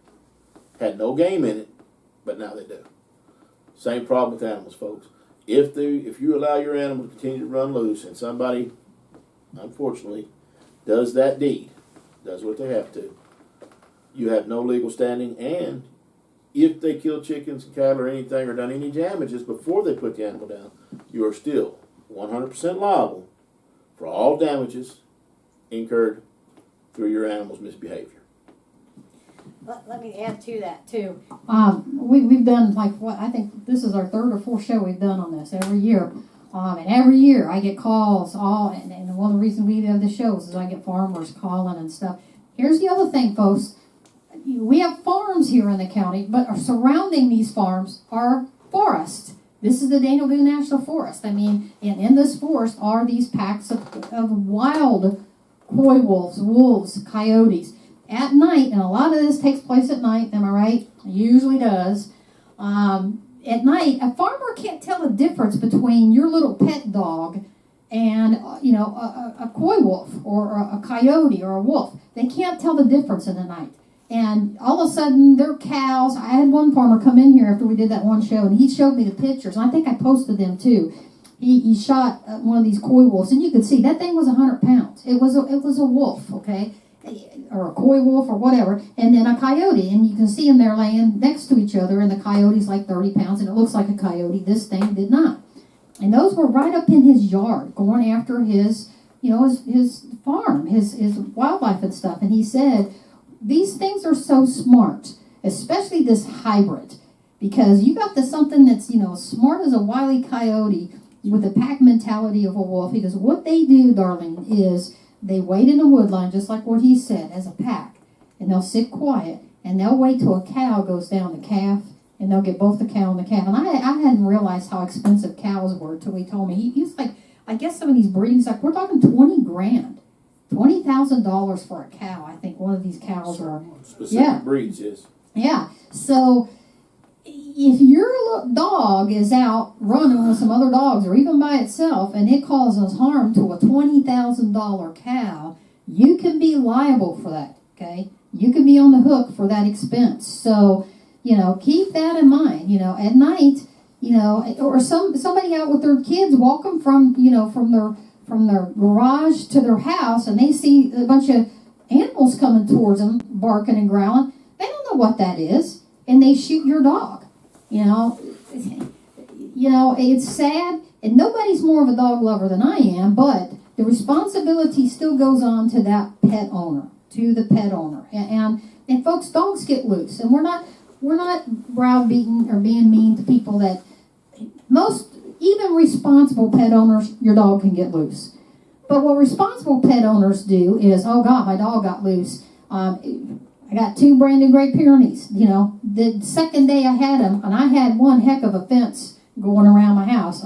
Had no game in it, but now they do. Same problem with animals, folks. If you allow your animal to continue to run loose and somebody, unfortunately, does that deed, does what they have to, you have no legal standing, and if they kill chickens and cattle or anything or done any damages before they put the animal down, you are still 100% liable for all damages incurred through your animal's misbehavior. Let me add to that too. We've done like what I think this is our third or fourth show we've done on this every year. And every year I get calls and one of the reasons we have the shows is I get farmers calling and stuff. Here's the other thing, folks. We have farms here in the county, but surrounding these farms are forests. This is the Daniel Boone National Forest. I mean, and in this forest are these packs of wild coy wolves, coyotes. At night, and a lot of this takes place at night, am I right? It usually does. At night, a farmer can't tell the difference between your little pet dog and, a coy wolf or a coyote or a wolf. They can't tell the difference in the night. And all of a sudden, their cows, I had one farmer come in here after we did that one show, and he showed me the pictures, and I think I posted them too. He shot one of these coy wolves, and you could see that thing was 100 pounds. It was a wolf, okay? Or a coy wolf or whatever, and then a coyote, and you can see them there laying next to each other, and the coyote's like 30 pounds, and it looks like a coyote. This thing did not. And those were right up in his yard, going after his farm, his wildlife and stuff. And he said, these things are so smart, especially this hybrid, because you got something that's, smart as a wily coyote with the pack mentality of a wolf. He goes, what they do, Darlene, is they wait in a wood line, just like what he said, as a pack, and they'll sit quiet, and they'll wait till a cow goes down the calf, and they'll get both the cow and the calf. And I hadn't realized how expensive cows were till he told me. He was like, I guess some of these breedings, like we're talking $20,000, $20,000 for a cow. I think one of these cows are. Specific breeds, yes. Yeah. So if your dog is out running with some other dogs or even by itself and it causes harm to a $20,000 cow, you can be liable for that, okay? You can be on the hook for that expense. So, keep that in mind. At night, or somebody out with their kids walking from their garage to their house and they see a bunch of animals coming towards them, barking and growling. They don't know what that is, and they shoot your dog. It's sad, and nobody's more of a dog lover than I am, but the responsibility still goes on to that pet owner, And folks, dogs get loose, and we're not browbeating or being mean to people that even responsible pet owners, your dog can get loose. But what responsible pet owners do is, oh God, my dog got loose. I got 2 brand new Great Pyrenees. The second day I had them, and I had one heck of a fence going around my house.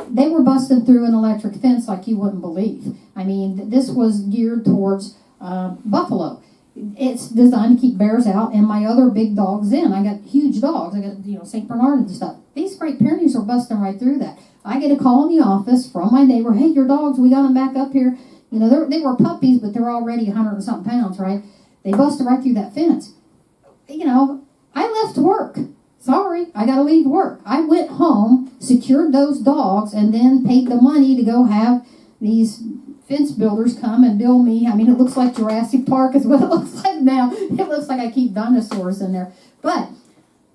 They were busting through an electric fence like you wouldn't believe. I mean, this was geared towards buffalo. It's designed to keep bears out and my other big dogs in. I got huge dogs. I got, St. Bernard and stuff. These Great Pyrenees are busting right through that. I get a call in the office from my neighbor, hey, your dogs, we got them back up here. They were puppies, but they're already 100 and something pounds, right? They busted right through that fence. I left work. Sorry, I got to leave work. I went home, secured those dogs, and then paid the money to go have these fence builders come and build me. I mean, it looks like Jurassic Park is what it looks like now. It looks like I keep dinosaurs in there. But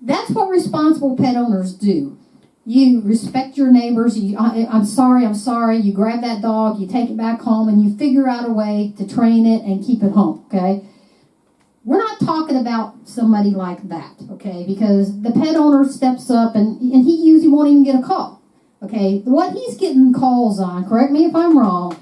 that's what responsible pet owners do. You respect your neighbors. I'm sorry. You grab that dog, you take it back home, and you figure out a way to train it and keep it home, okay? We're not talking about somebody like that, okay? Because the pet owner steps up and he usually won't even get a call, okay? What he's getting calls on, correct me if I'm wrong,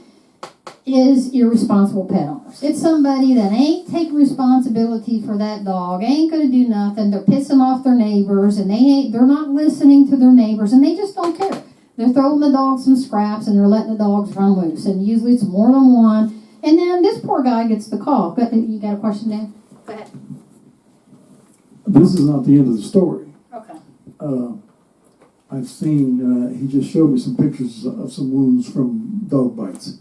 is irresponsible pet owners. It's somebody that ain't taking responsibility for that dog, ain't going to do nothing. They're pissing off their neighbors, and they're not listening to their neighbors, and they just don't care. They're throwing the dogs some scraps, and they're letting the dogs run loose, and usually it's more than one. And then this poor guy gets the call. You got a question, Dan? Go ahead. This is not the end of the story. Okay. I've seen, he just showed me some pictures of some wounds from dog bites.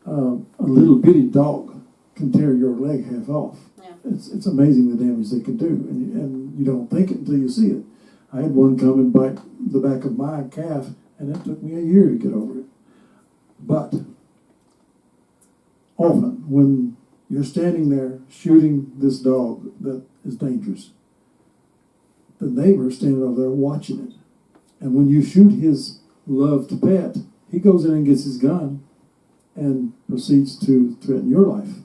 A little bitty dog can tear your leg half off. Yeah. It's amazing the damage they can do, and you don't think it until you see it. I had one come and bite the back of my calf, and it took me a year to get over it. But often, when you're standing there shooting this dog that is dangerous, the neighbor's standing over there watching it. And when you shoot his loved pet, he goes in and gets his gun and proceeds to threaten your life.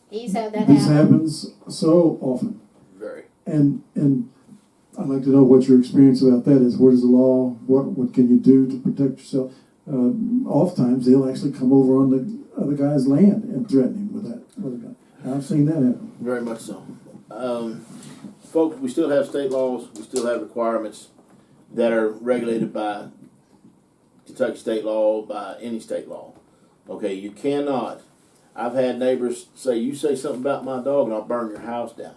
He's had that This happen. happens so often. Very. And I'd like to know what your experience about that is. What is the law? What can you do to protect yourself? Oftentimes they'll actually come over on the other guy's land and threaten him with that other guy. I've seen that happen. Very much so. Folks, we still have state laws. We still have requirements that are regulated by Kentucky state law, by any state law. Okay, you cannot. I've had neighbors say, "You say something about my dog, and I'll burn your house down."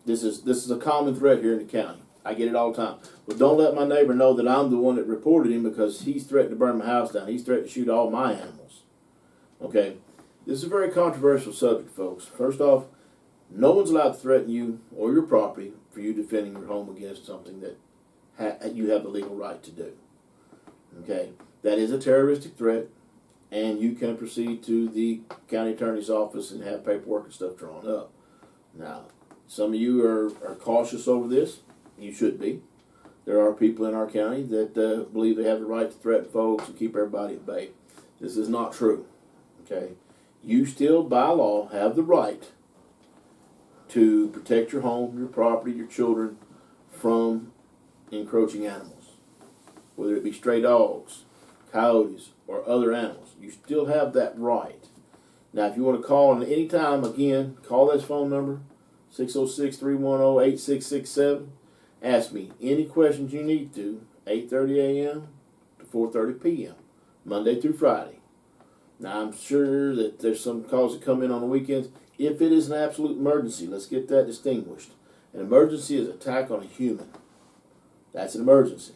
This is a common threat here in the county. I get it all the time. But don't let my neighbor know that I'm the one that reported him, because he's threatened to burn my house down. He's threatened to shoot all my animals. Okay, this is a very controversial subject, folks. First off, no one's allowed to threaten you or your property for you defending your home against something that you have the legal right to do. Okay, that is a terroristic threat, and you can proceed to the county attorney's office and have paperwork and stuff drawn up. Now, some of you are cautious over this. You should be. There are people in our county that believe they have the right to threaten folks and keep everybody at bay. This is not true. Okay, you still, by law, have the right to protect your home, your property, your children from encroaching animals, whether it be stray dogs, coyotes, or other animals. You still have that right. Now, if you want to call at any time, again, call this phone number, 606-310-8667. Ask me any questions you need to, 8:30 a.m. to 4:30 p.m., Monday through Friday. Now, I'm sure that there's some calls that come in on the weekends. If it is an absolute emergency, let's get that distinguished. An emergency is an attack on a human. That's an emergency.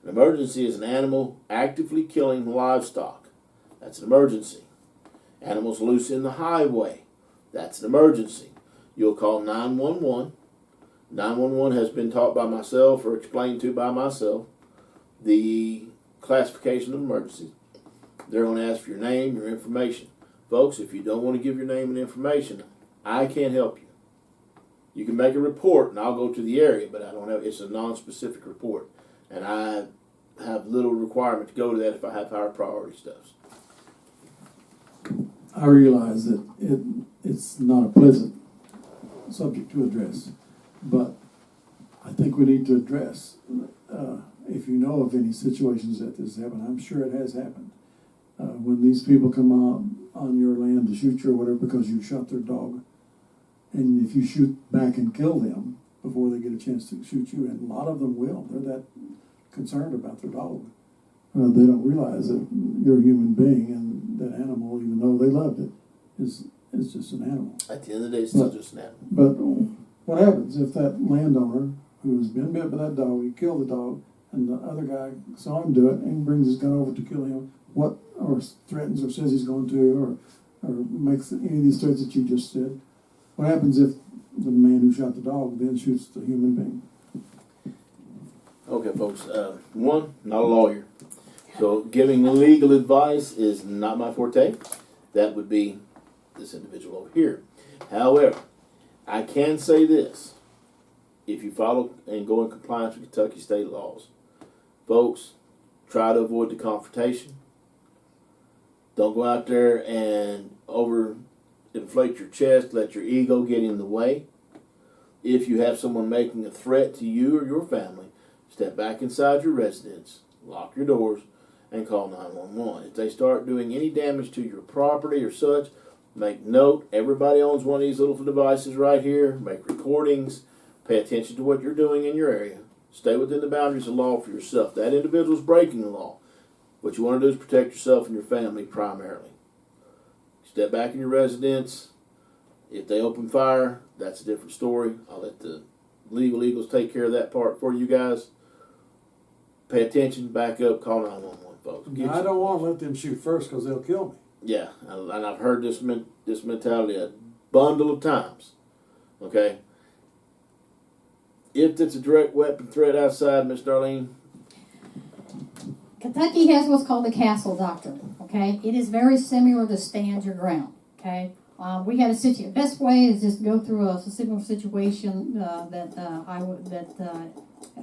An emergency is an animal actively killing livestock. That's an emergency. Animals loose in the highway. That's an emergency. You'll call 911. 911 has been taught by myself or explained to by myself the classification of emergencies. They're going to ask for your name, your information. Folks, if you don't want to give your name and information, I can't help you. You can make a report, and I'll go to the area, but I don't have. It's a non-specific report, and I have little requirement to go to that if I have higher priority stuff. I realize that it's not a pleasant subject to address, but I think we need to address, if you know of any situations that this happened, I'm sure it has happened, when these people come out on your land to shoot you or whatever because you shot their dog, and if you shoot back and kill them before they get a chance to shoot you, and a lot of them will, they're that concerned about their dog. They don't realize that you're a human being, and that animal, even though they loved it, is just an animal. At the end of the day, it's still just an animal. But what happens if that landowner who's been bit by that dog, he killed the dog, and the other guy saw him do it and brings his gun over to kill him, or threatens or says he's going to, or makes any of these threats that you just said? What happens if the man who shot the dog then shoots the human being? Okay, folks. One, not a lawyer. So giving legal advice is not my forte. That would be this individual over here. However, I can say this. If you follow and go in compliance with Kentucky state laws, folks, try to avoid the confrontation. Don't go out there and overinflate your chest, let your ego get in the way. If you have someone making a threat to you or your family, step back inside your residence, lock your doors, and call 911. If they start doing any damage to your property or such, make note. Everybody owns one of these little devices right here. Make recordings. Pay attention to what you're doing in your area. Stay within the boundaries of law for yourself. That individual is breaking the law. What you want to do is protect yourself and your family primarily. Step back in your residence. If they open fire, that's a different story. I'll let the legal eagles take care of that part for you guys. Pay attention, back up, call 911, folks. I don't want to let them shoot first because they'll kill me. Yeah, and I've heard this mentality a bundle of times. Okay? If it's a direct weapon threat outside, Miss Darlene? Kentucky has what's called the castle doctrine, okay? It is very similar to stand your ground, okay? We had a situation. Best way is just go through a similar situation that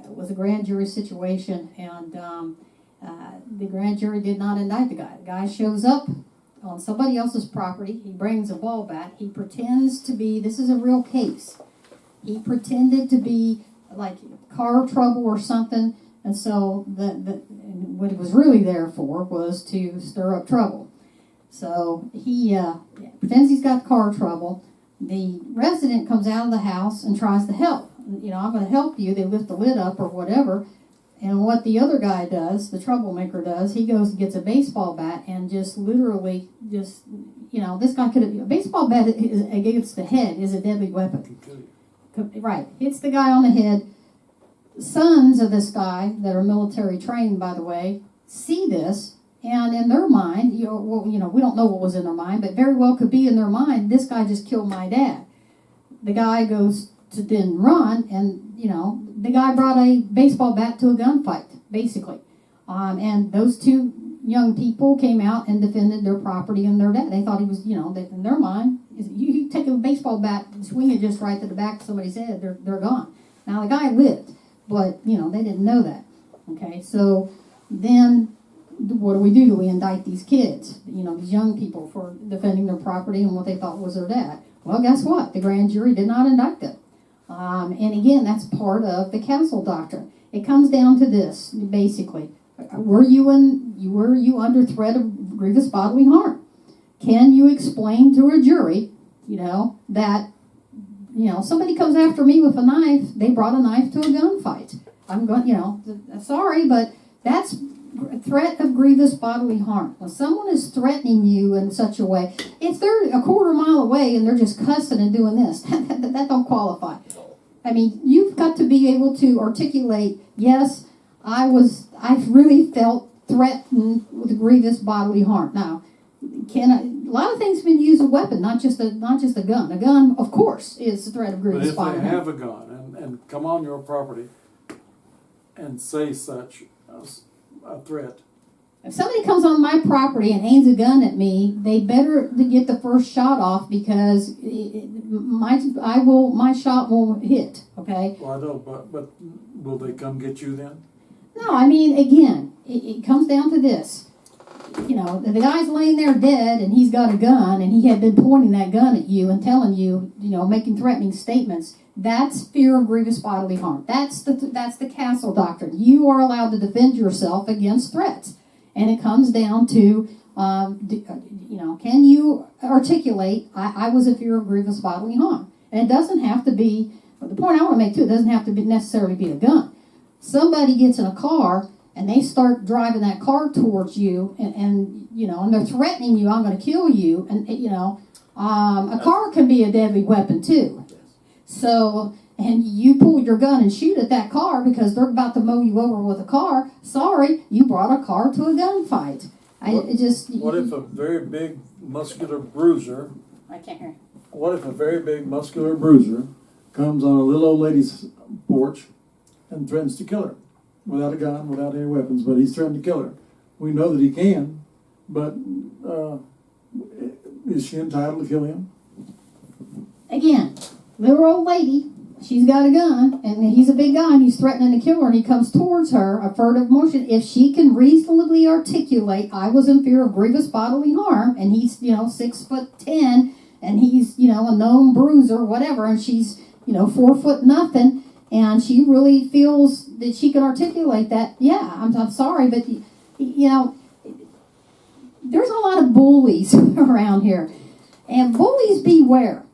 was a grand jury situation, and The grand jury did not indict the guy. The guy shows up on somebody else's property. He brings a ball bat. He pretends to be, this is a real case. He pretended to be like car trouble or something. And so what he was really there for was to stir up trouble. So he pretends he's got car trouble. The resident comes out of the house and tries to help. You know, I'm going to help you. They lift the lid up or whatever. And what the other guy does, the troublemaker does, he goes and gets a baseball bat and just literally just, you know, this guy could have, a baseball bat against the head is a deadly weapon. Right. Hits the guy on the head. Sons of this guy that are military trained, by the way, see this, and in their mind, we don't know what was in their mind, but very well could be in their mind, this guy just killed my dad. The guy goes to then run, and, you know, the guy brought a baseball bat to a gunfight, basically. And those two young people came out and defended their property and their dad. They thought he was, you know, in their mind, you take a baseball bat and swing it just right to the back of somebody's head, they're gone. Now, the guy lived, but, you know, they didn't know that. Okay, so then what do? We indict these kids, you know, these young people for defending their property and what they thought was their dad. Well, guess what? The grand jury did not indict them. And again, that's part of the castle doctrine. It comes down to this, basically. Were you under threat of grievous bodily harm? Can you explain to a jury, you know, that, you know, somebody comes after me with a knife, they brought a knife to a gunfight. I'm going, you know, sorry, but that's a threat of grievous bodily harm. When someone is threatening you in such a way, if they're a quarter mile away and they're just cussing and doing this, that don't qualify. I mean, you've got to be able to articulate, yes, I really felt threatened with grievous bodily harm. Now, a lot of things can use a weapon, not just a gun. A gun, of course, is a threat of grievous bodily harm. But if they have a gun and come on your property and say such a threat. If somebody comes on my property and aims a gun at me, they better get the first shot off because my shot won't hit. Okay. Well, I don't. But will they come get you then? No, I mean, again, it comes down to this. You know, the guy's laying there dead and he's got a gun and he had been pointing that gun at you and telling you, you know, making threatening statements. That's fear of grievous bodily harm. That's the castle doctrine. You are allowed to defend yourself against threats. And it comes down to, you know, can you articulate, I was in fear of grievous bodily harm? And it doesn't have to be, the point I want to make too, it doesn't have to necessarily be a gun. Somebody gets in a car and they start driving that car towards you and you know, and they're threatening you, I'm going to kill you. And, you know, a car can be a deadly weapon too. So, and you pull your gun and shoot at that car because they're about to mow you over with a car. Sorry, you brought a car to a gunfight. What if a very big muscular bruiser? I can't hear. What if a very big muscular bruiser comes on a little old lady's porch and threatens to kill her without a gun, without any weapons, but he's threatened to kill her? We know that he can, but is she entitled to kill him? Again, little old lady, she's got a gun, and he's a big guy, and he's threatening to kill her, and he comes towards her, a furtive motion. If she can reasonably articulate, I was in fear of grievous bodily harm, and he's, you know, 6'10", and he's, you know, a known bruiser, whatever, and she's, you know, 4 nothing, and she really feels that she can articulate that, yeah, I'm sorry, but, you know, there's a lot of bullies around here, and bullies beware.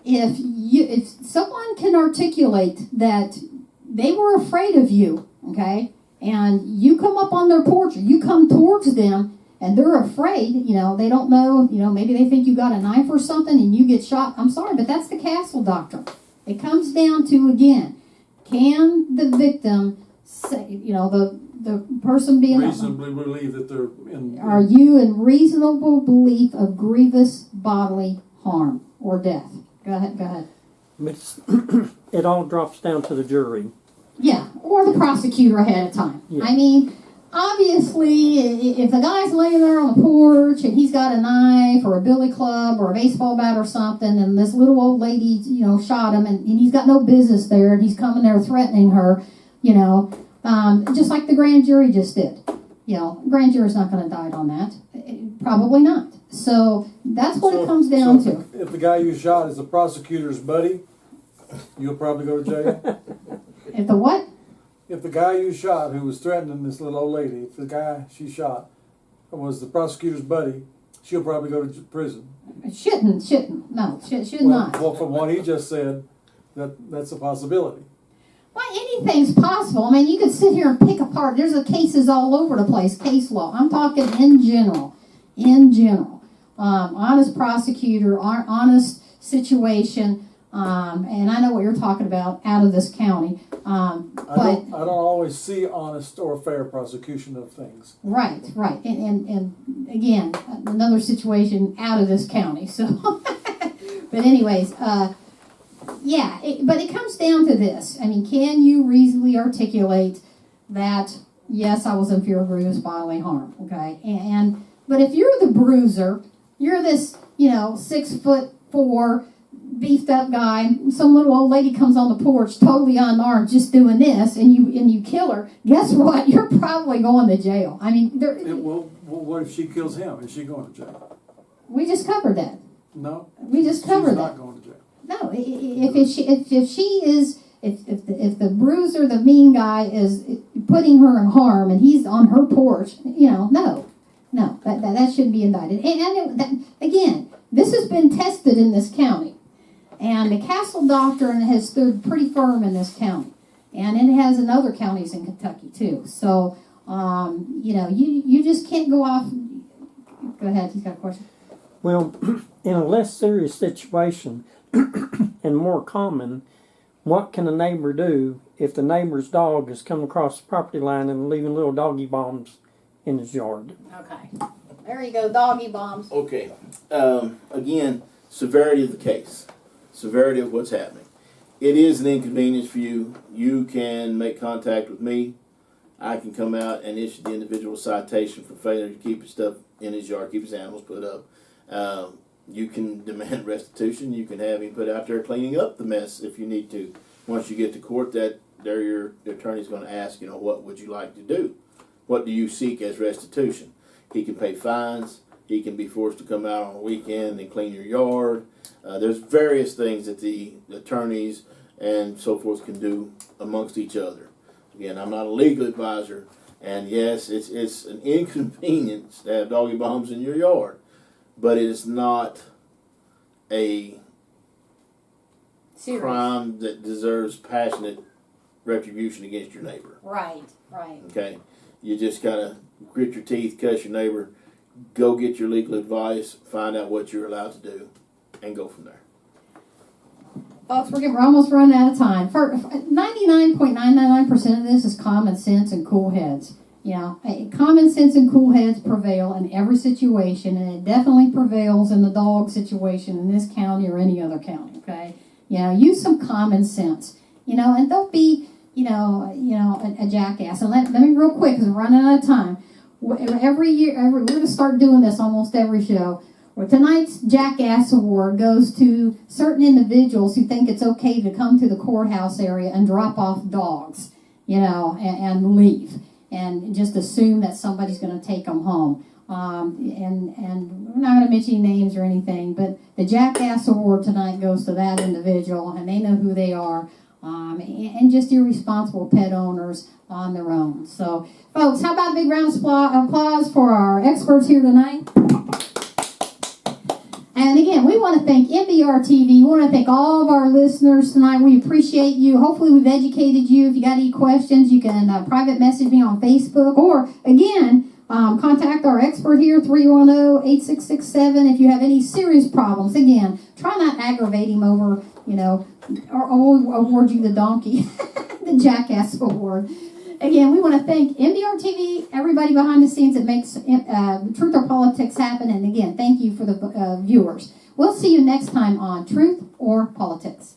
If someone can articulate that they were afraid of you, okay, and you come up on their porch or you come towards them and they're afraid, you know, they don't know, you know, maybe they think you got a knife or something and you get shot. I'm sorry, but that's the castle doctrine. It comes down to, again, can the victim say, you know, the person being reasonably believe that they're in. Are you in reasonable belief of grievous bodily harm or death? Go ahead. It all drops down to the jury. Yeah, or the prosecutor ahead of time. Yeah. I mean, obviously, if the guy's laying there on the porch and he's got a knife or a billy club or a baseball bat or something, and this little old lady, you know, shot him, and he's got no business there, and he's coming there threatening her, you know, just like the grand jury just did. grand jury's not going to indict on that. Probably not. So that's what it comes down to. If the guy you shot is the prosecutor's buddy, you'll probably go to jail. If the what? If the guy you shot who was threatening this little old lady, if the guy she shot was the prosecutor's buddy, she'll probably go to prison. Shouldn't. No, should not. Well, from what he just said, that's a possibility. Well, anything's possible. I mean, you could sit here and pick apart. There's cases all over the place, case law. I'm talking in general. Honest prosecutor, honest situation, and I know what you're talking about out of this county. I don't always see honest or fair prosecution of things. Right. And again, another situation out of this county. So, but anyways, yeah, but it comes down to this. I mean, can you reasonably articulate that, yes, I was in fear of grievous bodily harm, okay? But if you're the bruiser, you're this, 6'4", beefed up guy, some little old lady comes on the porch totally unarmed just doing this, and you kill her, guess what? You're probably going to jail. I mean, Well, what if she kills him? Is she going to jail? we just covered that. No. We just covered She's that. not going to jail. No, if the bruiser, the mean guy, is putting her in harm and he's on her porch, no, that shouldn't be indicted. Again, this has been tested in this county, and the Castle Doctrine has stood pretty firm in this county, and it has in other counties in Kentucky too. So, you just can't go off. Go ahead, he's got a question. Well, in a less serious situation and more common, what can a neighbor do if the neighbor's dog has come across the property line and leaving little doggy bombs in his yard? Okay. There you go, doggy bombs. Okay. Again, severity of the case. Severity of what's happening. It is an inconvenience for you. You can make contact with me. I can come out and issue the individual a citation for failure to keep his stuff in his yard, keep his animals put up. You can demand restitution. You can have him put out there cleaning up the mess if you need to. Once you get to court, your attorney's going to ask, what would you like to do? What do you seek as restitution? He can pay fines. He can be forced to come out on a weekend and clean your yard. There's various things that the attorneys and so forth can do amongst each other. Again, I'm not a legal advisor, and yes, it's an inconvenience to have doggy bombs in your yard, but it is not a Serious. crime that deserves passionate retribution against your neighbor. Right. Okay? You just gotta grit your teeth, cuss your neighbor, go get your legal advice, find out what you're allowed to do, and go from there. Folks, we're almost running out of time. 99.999% of this is common sense and cool heads. Common sense and cool heads prevail in every situation, and it definitely prevails in the dog situation in this county or any other county, okay? Use some common sense, and don't be, a jackass. And let me real quick, because we're running out of time. Every year, we're going to start doing this almost every show. Well, tonight's Jackass Award goes to certain individuals who think it's okay to come to the courthouse area and drop off dogs, and leave, and just assume that somebody's going to take them home. And we're not going to mention names or anything, but the Jackass Award tonight goes to that individual, and they know who they are, and just irresponsible pet owners on their own. So, folks, how about a big round of applause for our experts here tonight? And again, we want to thank MBR TV. We want to thank all of our listeners tonight. We appreciate you. Hopefully we've educated you. If you got any questions, you can private message me on Facebook. Or, again, contact our expert here, 310-8667. If you have any serious problems, again, try not to aggravate him over, or we'll award you the donkey, the Jackass Award. Again, we want to thank MBR TV, everybody behind the scenes that makes Truth or Politics happen. And again, thank you for the viewers. We'll see you next time on Truth or Politics.